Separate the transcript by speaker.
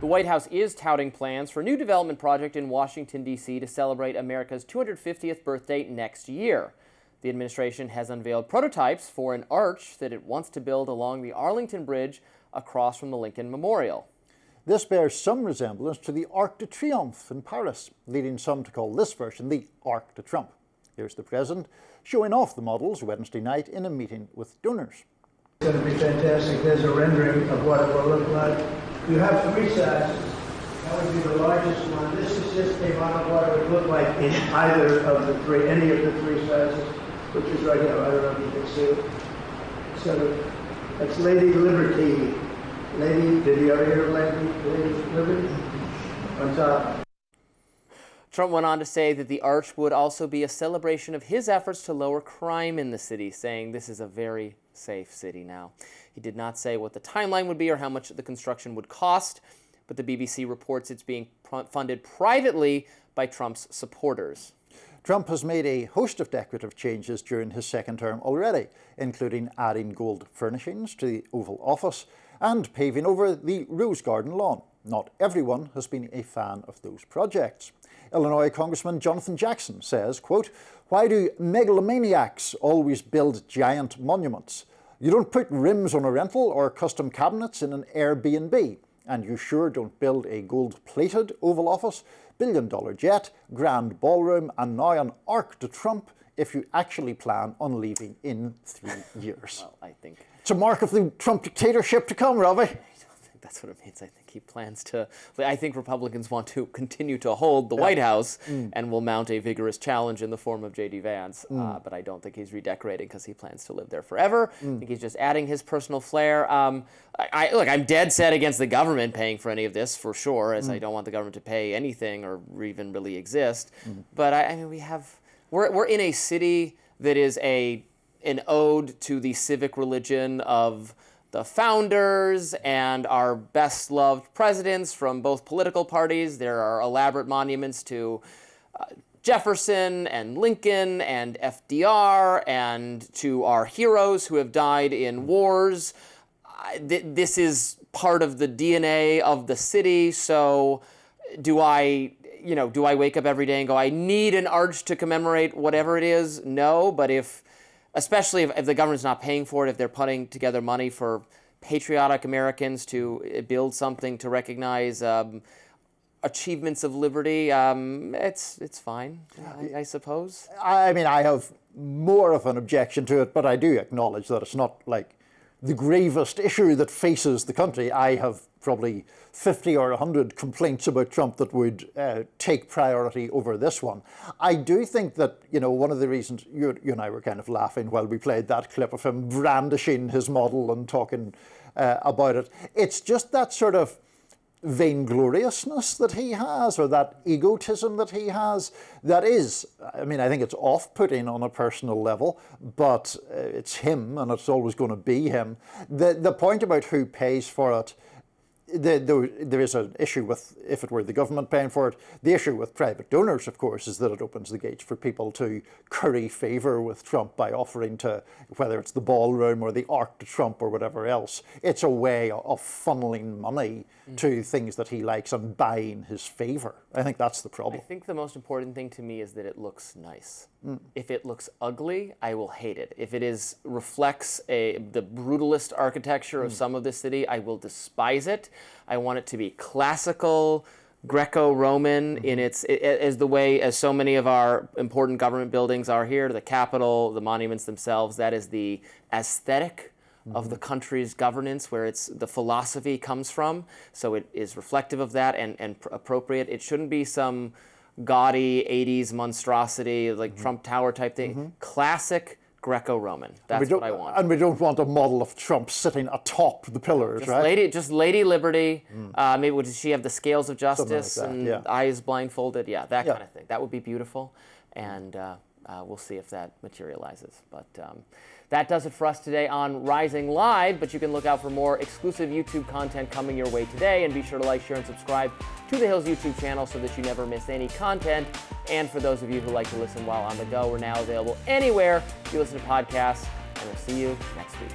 Speaker 1: White House is touting plans for a new development project in Washington, D.C. to celebrate America's 250th birthday next year. The administration has unveiled prototypes for an arch that it wants to build along the Arlington Bridge across from the Lincoln Memorial.
Speaker 2: This bears some resemblance to the Arc de Triomphe in Paris, leading some to call this version the Arc de Trump. Here's the president showing off the models Wednesday night in a meeting with donors.
Speaker 3: It's going to be fantastic. There's a rendering of what it will look like. You have three sizes. That would be the largest one. This is just a model of what it would look like in either of the three, any of the three sizes, which is right here. I don't know if you can see it. So that's Lady Liberty. Lady, did you ever hear of Lady Liberty? On top.
Speaker 1: Trump went on to say that the arch would also be a celebration of his efforts to lower crime in the city, saying this is a very safe city now. He did not say what the timeline would be or how much the construction would cost, but the BBC reports it's being funded privately by Trump's supporters.
Speaker 2: Trump has made a host of decorative changes during his second term already, including adding gold furnishings to the Oval Office and paving over the Rose Garden lawn. Not everyone has been a fan of those projects. Illinois Congressman Jonathan Jackson says, quote, "Why do megalomaniacs always build giant monuments? You don't put rims on a rental or custom cabinets in an Airbnb. And you sure don't build a gold-plated Oval Office, billion-dollar jet, grand ballroom, and now an Arc de Trump if you actually plan on leaving in 3 years."
Speaker 1: Well, I think
Speaker 2: it's a mark of the Trump dictatorship to come, Robbie.
Speaker 1: that's what it means. I think he plans to. I think Republicans want to continue to hold the White House and will mount a vigorous challenge in the form of J.D. Vance. But I don't think he's redecorating because he plans to live there forever. I think he's just adding his personal flair. Look, I'm dead set against the government paying for any of this for sure, as I don't want the government to pay anything or even really exist. But I mean, we're in a city that is an ode to the civic religion of the founders and our best loved presidents from both political parties. There are elaborate monuments to Jefferson and Lincoln and FDR and to our heroes who have died in wars. This is part of the DNA of the city. So do I wake up every day and go, I need an arch to commemorate whatever it is? No, but especially if the government's not paying for it, if they're putting together money for patriotic Americans to build something to recognize achievements of liberty, it's fine, I suppose.
Speaker 2: I mean, I have more of an objection to it, but I do acknowledge that it's not like the gravest issue that faces the country. I have probably 50 or 100 complaints about Trump that would take priority over this one. I do think that, one of the reasons you and I were kind of laughing while we played that clip of him brandishing his model and talking about it, it's just that sort of vaingloriousness that he has, or that egotism that he has, that is, I mean, I think it's off-putting on a personal level, but it's him and it's always going to be him. The point about who pays for it, there is an issue with, if it were the government paying for it, the issue with private donors, of course, is that it opens the gates for people to curry favour with Trump by offering to, whether it's the ballroom or the Arc de Trump or whatever else, it's a way of funneling money to things that he likes and buying his favour. I think that's the problem.
Speaker 1: I think the most important thing to me is that it looks nice. If it looks ugly, I will hate it. If it reflects the brutalist architecture of some of the city, I will despise it. I want it to be classical, Greco-Roman in as so many of our important government buildings are here, the Capitol, the monuments themselves. That is the aesthetic of the country's governance, where the philosophy comes from. So it is reflective of that and appropriate. It shouldn't be some gaudy 80s monstrosity like Trump Tower type thing. Classic Greco-Roman. That's what I want.
Speaker 2: And we don't want a model of Trump sitting atop the pillars, right?
Speaker 1: Just Lady Liberty. Maybe does she have the scales of justice and eyes blindfolded? Yeah, that kind of thing. That would be beautiful. And we'll see if that materializes. But that does it for us today on Rising Live. But you can look out for more exclusive YouTube content coming your way today. And be sure to like, share, and subscribe to The Hill's YouTube channel so that you never miss any content. And for those of you who like to listen while on the go, we're now available anywhere you listen to podcasts. And we'll see you next week.